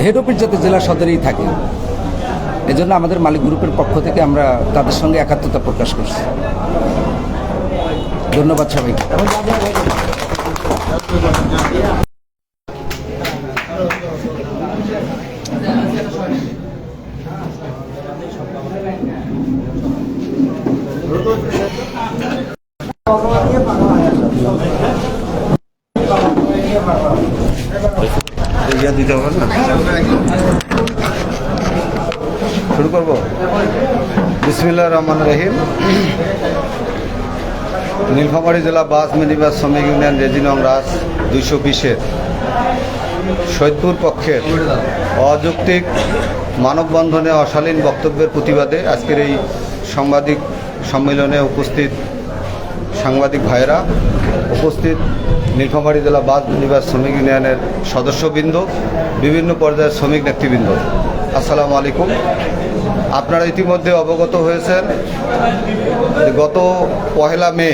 হেড অফিস যাতে জেলা সদরেই থাকে, এজন্য আমাদের মালিক গ্রুপের পক্ষ থেকে আমরা তাদের সঙ্গে একাত্মতা প্রকাশ করছি। ধন্যবাদ সবাইকে। শুরু করব। বিসমিল্লাহির রহমানির রহিম। নীলফামারী জেলা বাস মিনিবাস শ্রমিক ইউনিয়ন রেজিনং রাজ 220-এর সৈয়দপুর পক্ষের অযৌক্তিক মানববন্ধনে অশালীন বক্তব্যের প্রতিবাদে আজকের এই সাংবাদিক সম্মেলনে উপস্থিত সাংবাদিক ভাইয়েরা, উপস্থিত নীলফামারী জেলা বাস মিনিবাস শ্রমিক ইউনিয়নের সদস্যবৃন্দ, বিভিন্ন পর্যায়ের শ্রমিক নেতৃবৃন্দ, আসসালামু আলাইকুম। আপনারা ইতিমধ্যে অবগত হয়েছেন গত 1 মে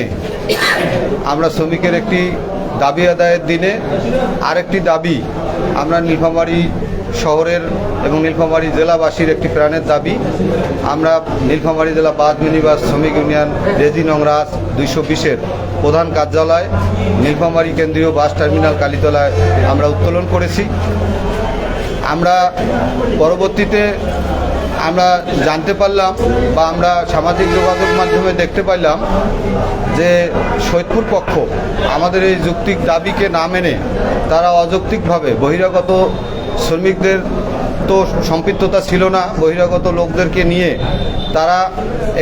আমরা শ্রমিকের একটি দাবি আদায়ের দিনে আরেকটি দাবি, আমরা নীলফামারী শহরের এবং নীলফামারী জেলাবাসীর একটি প্রাণের দাবি, আমরা নীলফামারী জেলা বাস মিনিবাস শ্রমিক ইউনিয়ন রেজিনং রাজ 220-এর প্রধান কার্যালয় নীলফামারী কেন্দ্রীয় বাস টার্মিনাল কালীতলায় আমরা উত্তোলন করেছি। আমরা পরবর্তীতে আমরা জানতে পারলাম বা আমরা সামাজিক যোগাযোগ মাধ্যমে দেখতে পাইলাম যে সৈয়দপুর পক্ষ আমাদের এই যৌক্তিক দাবিকে না মেনে তারা অযৌক্তিকভাবে বহিরাগত শ্রমিকদের তো সম্পৃক্ততা ছিল না, বহিরাগত লোকদেরকে নিয়ে তারা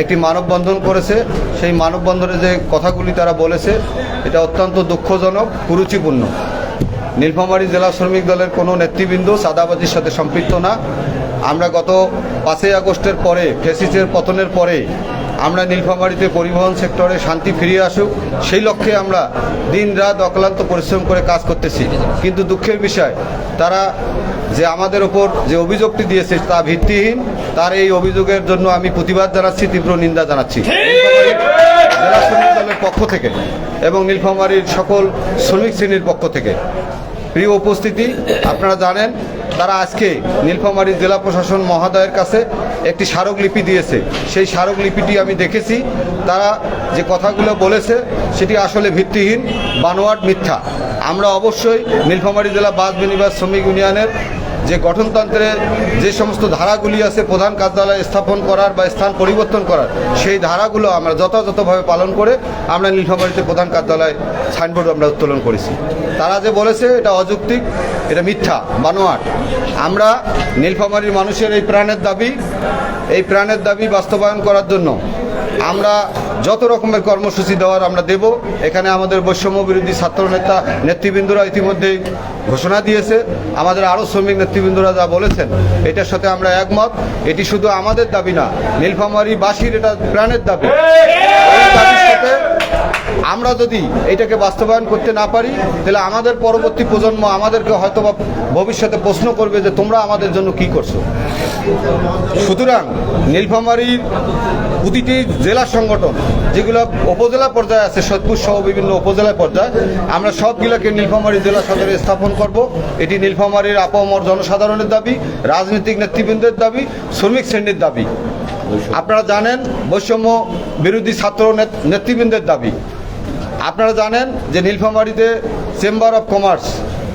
একটি মানববন্ধন করেছে। সেই মানববন্ধনে যে কথাগুলি তারা বলেছে এটা অত্যন্ত দুঃখজনক, কুরুচিপূর্ণ। নীলফামারী জেলা শ্রমিক দলের কোনো নেতৃবৃন্দ চাঁদাবাজির সাথে সম্পৃক্ত না। আমরা গত 5 আগস্টের পরে, ফ্যাসিস্টের পতনের পরে আমরা নীলফামারীতে পরিবহন সেক্টরে শান্তি ফিরিয়ে আসুক সেই লক্ষ্যে আমরা দিন রাত অক্লান্ত পরিশ্রম করে কাজ করতেছি। কিন্তু দুঃখের বিষয়, তারা যে আমাদের ওপর যে অভিযোগটি দিয়েছে তা ভিত্তিহীন। তার এই অভিযোগের জন্য আমি প্রতিবাদ জানাচ্ছি, তীব্র নিন্দা জানাচ্ছি জেলা শ্রমিক দলের পক্ষ থেকে এবং নীলফামারীর সকল শ্রমিক শ্রেণীর পক্ষ থেকে। প্রিয় উপস্থিতি, আপনারা জানেন তারা আজকে নীলফামারী জেলা প্রশাসন মহোদয়ের কাছে একটি স্মারকলিপি দিয়েছে। সেই স্মারকলিপিটি আমি দেখেছি। তারা যে কথাগুলো বলেছে সেটি আসলে ভিত্তিহীন, বানোয়াট, মিথ্যা। আমরা অবশ্যই নীলফামারী জেলা বাস মিনিবাস শ্রমিক ইউনিয়নের যে গঠনতন্ত্রে যে সমস্ত ধারাগুলি আছে প্রধান কার্যালয় স্থাপন করার বা স্থান পরিবর্তন করার, সেই ধারাগুলো আমরা যথাযথভাবে পালন করে আমরা নীলফামারীতে প্রধান কার্যালয় সাইনবোর্ড আমরা উত্তোলন করেছি। তারা যে বলেছে এটা অযৌক্তিক, এটা মিথ্যা, বানোয়াট। আমরা নীলফামারীর মানুষের এই প্রাণের দাবি বাস্তবায়ন করার জন্য আমরা যত রকমের কর্মসূচি দেওয়ার আমরা দেব। এখানে আমাদের বৈষম্য বিরোধী ছাত্র নেতৃবৃন্দরা ইতিমধ্যেই ঘোষণা দিয়েছে। আমাদের আরও শ্রমিক নেতৃবৃন্দরা যা বলেছেন এটার সাথে আমরা একমত। এটি শুধু আমাদের দাবি না, নীলফামারীবাসীর এটা প্রাণের দাবি। এই দাবির সাথে আমরা যদি এটাকে বাস্তবায়ন করতে না পারি, তাহলে আমাদের পরবর্তী প্রজন্ম আমাদেরকে হয়তো বা ভবিষ্যতে প্রশ্ন করবে যে তোমরা আমাদের জন্য কি করছো। সুতরাং নীলফামারীর প্রতিটি জেলা সংগঠন যেগুলো উপজেলা পর্যায়ে আছে, সৈয়দপুর সহ বিভিন্ন উপজেলা পর্যায়ে, আমরা সবগুলোকে নীলফামারী জেলা সদরে স্থাপন করব। এটি নীলফামারীর আপামর জনসাধারণের দাবি, রাজনৈতিক নেতৃবৃন্দের দাবি, শ্রমিক শ্রেণীর দাবি। আপনারা জানেন বৈষম্য বিরোধী ছাত্র নেতৃবৃন্দের দাবি। আপনারা জানেন যে নীলফামারীতে চেম্বার অফ কমার্স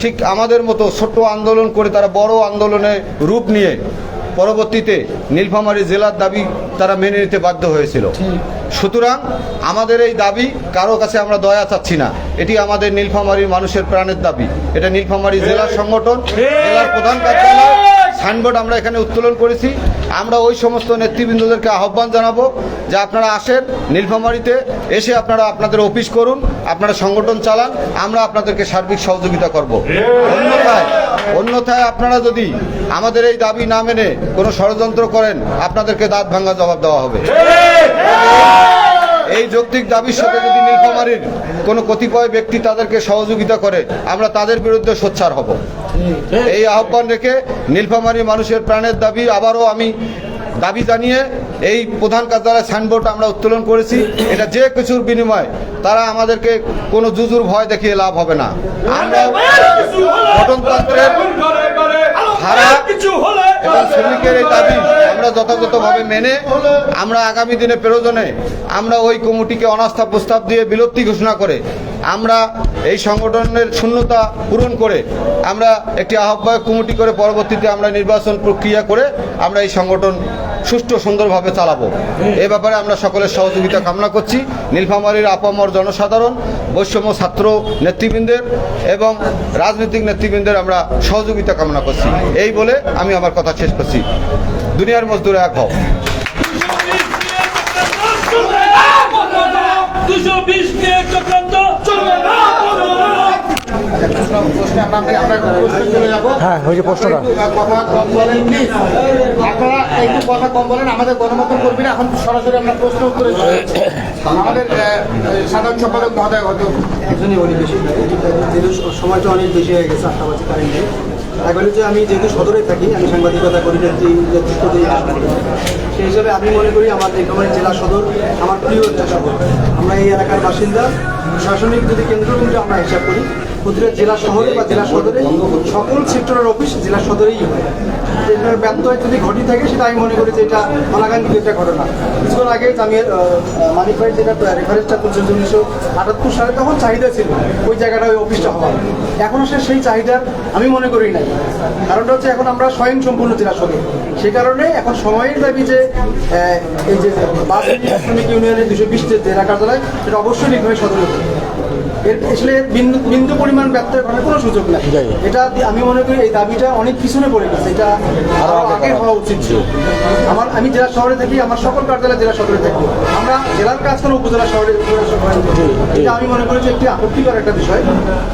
ঠিক আমাদের মতো ছোট্ট আন্দোলন করে তারা বড় আন্দোলনে রূপ নিয়ে পরবর্তীতে নীলফামারী জেলার দাবি তারা মেনে নিতে বাধ্য হয়েছিল। সুতরাং আমাদের এই দাবি কারো কাছে আমরা দয়া চাচ্ছি না, এটি আমাদের নীলফামারীর মানুষের প্রাণের দাবি। এটা নীলফামারী জেলার সংগঠন, জেলার প্রধান কার্যালয় সাইনবোর্ড আমরা এখানে উত্তোলন করেছি। আমরা ওই সমস্ত নেতৃবৃন্দদেরকে আহ্বান জানাবো যে আপনারা আসেন নীলফামারীতে, এসে আপনারা আপনাদের অফিস করুন, আপনারা সংগঠন চালান, আমরা আপনাদেরকে সার্বিক সহযোগিতা করব। অন্যথায় আপনারা যদি আমাদের এই দাবি না মেনে কোনো ষড়যন্ত্র করেন, আপনাদেরকে দাঁত ভাঙা জবাব দেওয়া হবে। এই যৌক্তিক দাবির সাথে যদি নীলফামারীর কোনো কতিপয় ব্যক্তি তাদেরকে সহযোগিতা করে, আমরা তাদের বিরুদ্ধে সোচ্চার হব। এই আহ্বান রেখে নীলফামারীর মানুষের প্রাণের দাবি আবারও আমি দাবি জানিয়ে এই প্রধান কার্যালয় সাইনবোর্ড আমরা উত্তোলন করেছি। এটা যে কিছুর বিনিময়ে তারা আমাদেরকে কোনো জুজুর ভয় দেখিয়ে লাভ হবে না। আমরা গঠনতন্ত্রের ধারা এবং শ্রমিকের এই দাবি আমরা যথাযথভাবে মেনে আমরা আগামী দিনে প্রয়োজনে আমরা ওই কমিটিকে অনাস্থা প্রস্তাব দিয়ে বিলুপ্তি ঘোষণা করে আমরা এই সংগঠনের শূন্যতা পূরণ করে আমরা একটি আহ্বায়ক কমিটি করে পরবর্তীতে আমরা নির্বাচন প্রক্রিয়া করে আমরা এই সংগঠন সুষ্ঠু সুন্দরভাবে চালাবো। এ ব্যাপারে আমরা সকলের সহযোগিতা কামনা করছি। নীলফামারীর আপামর জনসাধারণ, বৈষম্য ছাত্র নেতৃবৃন্দের এবং রাজনৈতিক নেতৃবৃন্দের আমরা সহযোগিতা কামনা করছি। এই বলে আমি আমার কথা শেষ করছি। দুনিয়ার মজদুর এক হও। হ্যাঁ, ওই যে প্রশ্নটা কথা কম বলেন প্লিজ, আপনারা একটু কথা কম বলেন। আমাদের গণমাধ্যম কর্মীরা এখন সরাসরি আমরা প্রশ্ন উত্তরে আমাদের সাধারণ সম্পাদক মহোদয় হয়তো একজনই বলি বেশি, যেহেতু সময়টা অনেক বেশি হয়ে গেছে, 8টা বাজে কারেন্ট নেই। তাই বলি যে আমি যেহেতু সদরে থাকি, আমি সাংবাদিকতা করি, নেতৃত্ব দিই, সেই হিসাবে আমি মনে করি আমার নীলফামারী জেলা সদর আমার প্রিয় একটা শহর। আমরা এই এলাকার বাসিন্দা। প্রশাসনিক যদি কেন্দ্রবিন্দু আমরা হিসাব করি, প্রতিটা জেলা শহরে বা জেলা সদরে সকল সেক্টরের অফিস জেলা সদরেই হয়। এটার ব্যত্যয় যদি ঘটি থাকে সেটা আমি মনে করি যে এটা অনাকাঙ্ক্ষিত একটা ঘটনা। কিছুক্ষণ আগে আমি মানিক ভাই যেটা রেফারেন্সটা করছেন 1978 সালে, তখন চাহিদা ছিল ওই জায়গাটা ওই অফিসটা হওয়ার। এখনও সেই চাহিদার আমি মনে করি নাই। কারণটা হচ্ছে এখন আমরা স্বয়ংসম্পূর্ণ জেলা সদর, সেই কারণে এখন সময়ের দাবি যে এই যে বাস শ্রমিক ইউনিয়নের 220 যে জেলা কার্যালয়, সেটা অবশ্যই নীলফামারী সদরে এর আসলে বিন্দু পরিমাণ ব্যত্যয় ঘটার কোনো সুযোগ নেই। এটা আমি মনে করি এই দাবিটা অনেক পিছনে পড়ে গেছে, এটা আরো আগে হওয়া উচিত ছিল। আমি জেলা শহরে থাকি, আমার সকল কার্যালয় জেলা সদরে থাকি। আমরা জেলার কাজ কোনো উপজেলা শহরে, এটা আমি মনে করি যে একটি আপত্তিকর একটা বিষয়।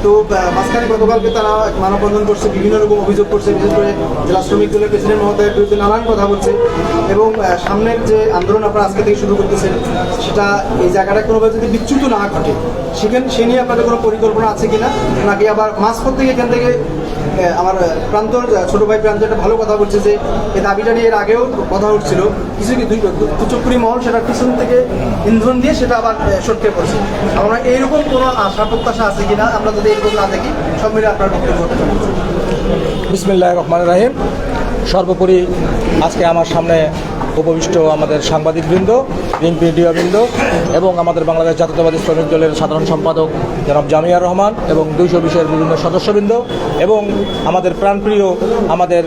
তো মাঝখানে গতকালকে তারা মানববন্ধন করছে, বিভিন্ন রকম অভিযোগ করছে, বিশেষ করে জেলা শ্রমিক দলের প্রেসিডেন্ট মহোদয়ের বিরুদ্ধে নানান কথা বলছে। এবং সামনের যে আন্দোলন আপনারা আজকে থেকে শুরু করতেছেন, সেটা এই জায়গাটা কোনোভাবে যদি বিচ্যুত না ঘটে, সে নিয়ে আপনাদের কোনো পরিকল্পনা আছে কিনা, নাকি আবার মাঝপথ থেকে এখান থেকে আমার প্রান্তর ছোট ভাই প্রান্ত একটা ভালো কথা বলছে যে এই দাবিটা নিয়ে এর আগেও কথা উঠছিল, কিছু দুচক্রি মহল সেটার পিছন থেকে ইন্ধন দিয়ে সেটা আবার সটকে পড়ছে। আমরা এইরকম কোনো আশা প্রত্যাশা আছে কিনা, আমরা যদি এরকম না দেখি সব মিলে আপনার বক্তব্য। বিসমিল্লাহির রহমানির রহিম। সর্বোপরি আজকে আমার সামনে উপবিষ্ট আমাদের সাংবাদিকবৃন্দ, প্রিন্ট মিডিয়াবৃন্দ এবং আমাদের বাংলাদেশ জাতীয়তাবাদী শ্রমিক দলের সাধারণ সম্পাদক জনাব জামিয়ার রহমান এবং 220-এর বিভিন্ন সদস্যবৃন্দ এবং আমাদের প্রাণপ্রিয় আমাদের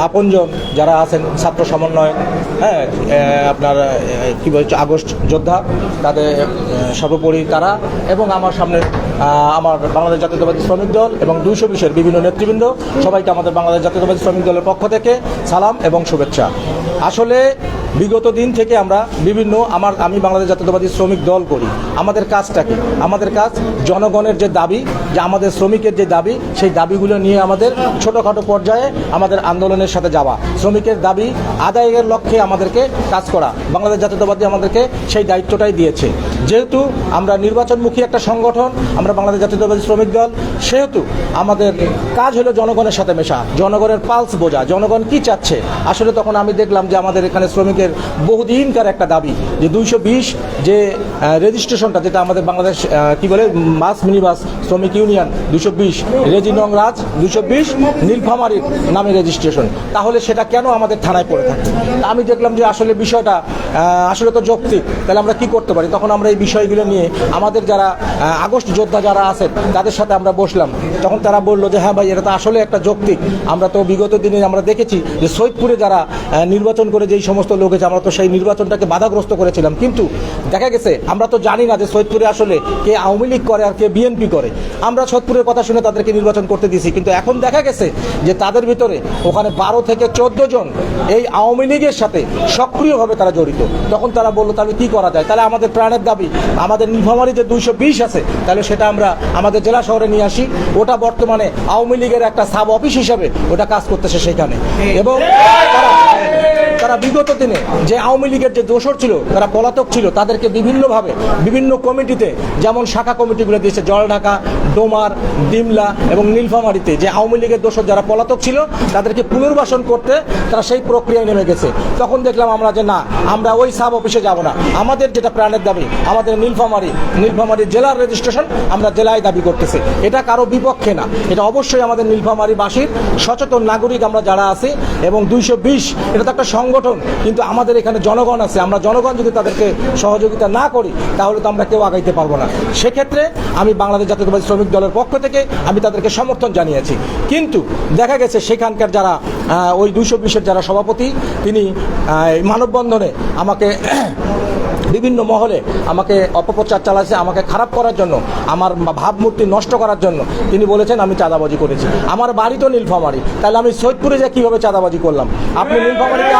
আপনজন যারা আছেন ছাত্র সমন্বয়, হ্যাঁ, আপনার কী বলছে আগস্ট যোদ্ধা, তাদের সর্বোপরি তারা এবং আমার সামনে আমার বাংলাদেশ জাতীয়তাবাদী শ্রমিক দল এবং 220-এর বিভিন্ন নেতৃবৃন্দ, সবাইকে আমাদের বাংলাদেশ জাতীয়তাবাদী শ্রমিক দলের পক্ষ থেকে সালাম এবং শুভেচ্ছা। আসলে বিগত দিন থেকে আমরা বিভিন্ন আমি বাংলাদেশ জাতীয়তাবাদী শ্রমিক দল করি। আমাদের কাজটা কি? আমাদের কাজ জনগণের যে দাবি, যে আমাদের শ্রমিকের যে দাবি, সেই দাবিগুলো নিয়ে আমাদের ছোটোখাটো পর্যায়ে আমাদের আন্দোলনের সাথে যাওয়া, শ্রমিকের দাবি আদায়ের লক্ষ্যে আমাদেরকে কাজ করা। বাংলাদেশ জাতীয়তাবাদী আমাদেরকে সেই দায়িত্বটাই দিয়েছে। যেহেতু আমরা নির্বাচনমুখী একটা সংগঠন, আমরা বাংলাদেশ জাতীয়তাবাদী শ্রমিক দল, সেহেতু আমাদের কাজ হলো জনগণের সাথে মেশা, জনগণের পালস বোঝা, জনগণ কি চাচ্ছে। আসলে তখন আমি দেখলাম যে আমাদের এখানে শ্রমিকের বহুদিনকার একটা দাবি যে 220 যে রেজিস্ট্রেশনটা, যেটা আমাদের বাংলাদেশ কি বলে মাস মিনিবাস শ্রমিক ইউনিয়ন 220 রেজি নং রাজ 220 নীলফামারীর নামে রেজিস্ট্রেশন, তাহলে সেটা কেন আমাদের থানায় পড়ে থাকে? আমি দেখলাম যে আসলে বিষয়টা আসলে তো যৌক্তিক, তাহলে আমরা কি করতে পারি? তখন আমরা এই বিষয়গুলো নিয়ে আমাদের যারা আগস্ট যোদ্ধা যারা আছেন তাদের সাথে আমরা বসলাম। তখন তারা বললো যে হ্যাঁ ভাই, এটা তো আসলে একটা যৌক্তিক। আমরা তো বিগত দিনে আমরা দেখেছি যে সৈয়দপুরে যারা নির্বাচন করে যেই সমস্ত লোক আছে, আমরা তো সেই নির্বাচনটাকে বাধাগ্রস্ত করেছিলাম, কিন্তু দেখা গেছে আমরা তো জানি না যে সৈয়দপুরে আসলে কে আওয়ামী লীগ করে আর কে বিএনপি করে। আমরা সৈয়দপুরের কথা শুনে তাদেরকে নির্বাচন করতে দিয়েছি, কিন্তু এখন দেখা গেছে যে তাদের ভিতরে ওখানে 12 থেকে 14 জন এই আওয়ামী লীগের সাথে সক্রিয়ভাবে তারা জড়িত। তখন তারা বললো তাহলে কি করা যায়? তাহলে আমাদের প্রাণের দাবি, আমাদের নীলফামারী যে 220 আছে, তাহলে সেটা আমরা আমাদের জেলা শহরে নিয়ে আসি। ওটা বর্তমানে আওয়ামী লীগের একটা সাব অফিস হিসাবে ওটা কাজ করতেছে সেখানে। এবং তারা বিগত দিনে যে আওয়ামী লীগের যে দোসর ছিল, তারা পলাতক ছিল, তাদেরকে বিভিন্নভাবে বিভিন্ন কমিটিতে, যেমন শাখা কমিটিগুলো দিয়েছে জলঢাকা, ডোমার, ডিমলা এবং নীলফামারীতে, যে আওয়ামী লীগের দোসর যারা পলাতক ছিল তাদেরকে পুনর্বাসন করতে তারা সেই প্রক্রিয়ায় নেমে গেছে। তখন দেখলাম আমরা যে না, আমরা ওই সাব অফিসে যাব না, আমাদের যেটা প্রাণের দাবি, আমাদের নীলফামারী জেলার রেজিস্ট্রেশন আমরা জেলায় দাবি করতেছি। এটা কারো বিপক্ষে না, এটা অবশ্যই আমাদের নীলফামারীবাসীর সচেতন নাগরিক আমরা যারা আছি। এবং 220 এটা তো একটা সংগঠন, কিন্তু আমাদের এখানে জনগণ আছে। আমরা জনগণ যদি তাদেরকে সহযোগিতা না করি তাহলে তো আমরা কেউ আগাইতে পারবো না। সেক্ষেত্রে আমি বাংলাদেশ জাতীয়তাবাদী শ্রমিক দলের পক্ষ থেকে আমি তাদেরকে সমর্থন জানিয়েছি। কিন্তু দেখা গেছে সেখানকার যারা ওই 220-এর যারা সভাপতি, তিনি মানববন্ধনে আমাকে বিভিন্ন মহলে আমাকে অপপ্রচার চালাচ্ছে, আমাকে খারাপ করার জন্য, আমার ভাবমূর্তি নষ্ট করার জন্য তিনি বলেছেন আমি চাঁদাবাজি করেছি। আমার বাড়ি তো নীলফামারী, তাহলে আমি সৈয়দপুরে যে কীভাবে চাঁদাবাজি করলাম? আপনি নীলফামারীতে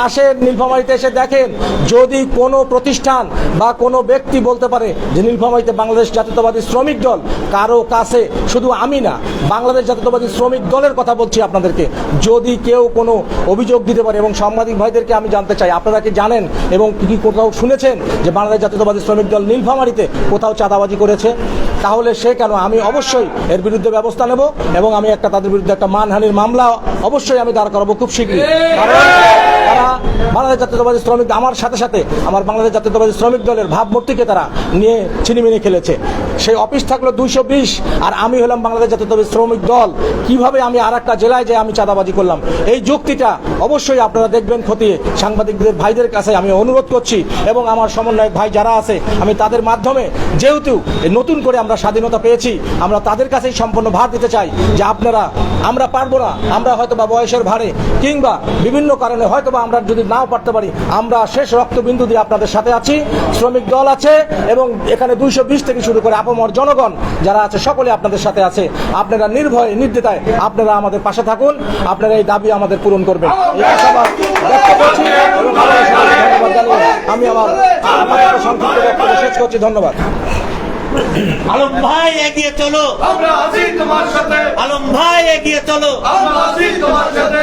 আসেন, নীলফামারীতে এসে দেখেন, যদি কোনো প্রতিষ্ঠান বা কোনো ব্যক্তি বলতে পারে যে নীলফামারীতে বাংলাদেশ জাতীয়তাবাদী শ্রমিক দল, কারো কাছে, শুধু আমি না, বাংলাদেশ জাতীয়তাবাদী শ্রমিক দলের কথা বলছি আপনাদেরকে, যদি কেউ কোনো অভিযোগ দিতে পারে, এবং সাংবাদিক ভাইদেরকে আমি জানতে চাই, আপনারা কি জানেন এবং কি কোথাও শুনেছেন যে বাংলাদেশ জাতীয়তাবাদী শ্রমিক দল নীলফামারীতে কোথাও চাঁদাবাজি করেছে? তাহলে সে কেন? আমি অবশ্যই এর বিরুদ্ধে ব্যবস্থা নেব এবং আমি তাদের বিরুদ্ধে একটা মানহানির মামলা অবশ্যই আমি দাঁড় করাবো খুব শীঘ্রই। কারণ তারা বাংলাদেশ জাতীয়তাবাদী শ্রমিক, আমার সাথে সাথে আমার বাংলাদেশ জাতীয়তাবাদী শ্রমিক দলের ভাবমূর্তিকে তারা নিয়ে ছিনিমিনি খেলেছে। সেই অফিস থাকলো 220 আর আমি হলাম বাংলাদেশ জাতীয়তাবাদী শ্রমিক দল। কিভাবে আমি আর একটা জেলায় যে আমি চাঁদাবাজি করলাম? এই যুক্তিটা অবশ্যই আপনারা দেখবেন খতিয়ে। সাংবাদিকদের ভাইদের কাছে আমি অনুরোধ করছি এবং আমার সমন্বয়ক ভাই যারা আছে, আমি তাদের মাধ্যমে, যেহেতু নতুন করে আমরা স্বাধীনতা পেয়েছি, আমরা তাদের কাছেই সম্পূর্ণ ভার দিতে চাই যে আমরা পারবো না, আমরা হয়তো বা বয়সের ভারে কিংবা বিভিন্ন কারণে হয়তো বা আমরা যদি নাও পারতে পারি, আমরা শেষ রক্তবিন্দু দিয়ে আপনাদের সাথে আছি। শ্রমিক দল আছে এবং এখানে 220 থেকে শুরু করে আপমর জনগণ যারা আছে সকলে আপনাদের সাথে আছে। আপনারা নির্ভয়ে নির্দ্বিধায় আপনারা আমাদের পাশে থাকুন, আপনারা এই দাবি আমাদের পূরণ করবেন। এই আশাবাদ ব্যক্ত করছি এবং ধন্যবাদ জানিয়ে আমি আমার সংক্ষিপ্ত বক্তব্য শেষ করছি। ধন্যবাদ। আলম ভাই এগিয়ে চলো, আমরা আছি তোমার সাথে। আলম ভাই এগিয়ে চলো, আমরা আছি তোমার সাথে।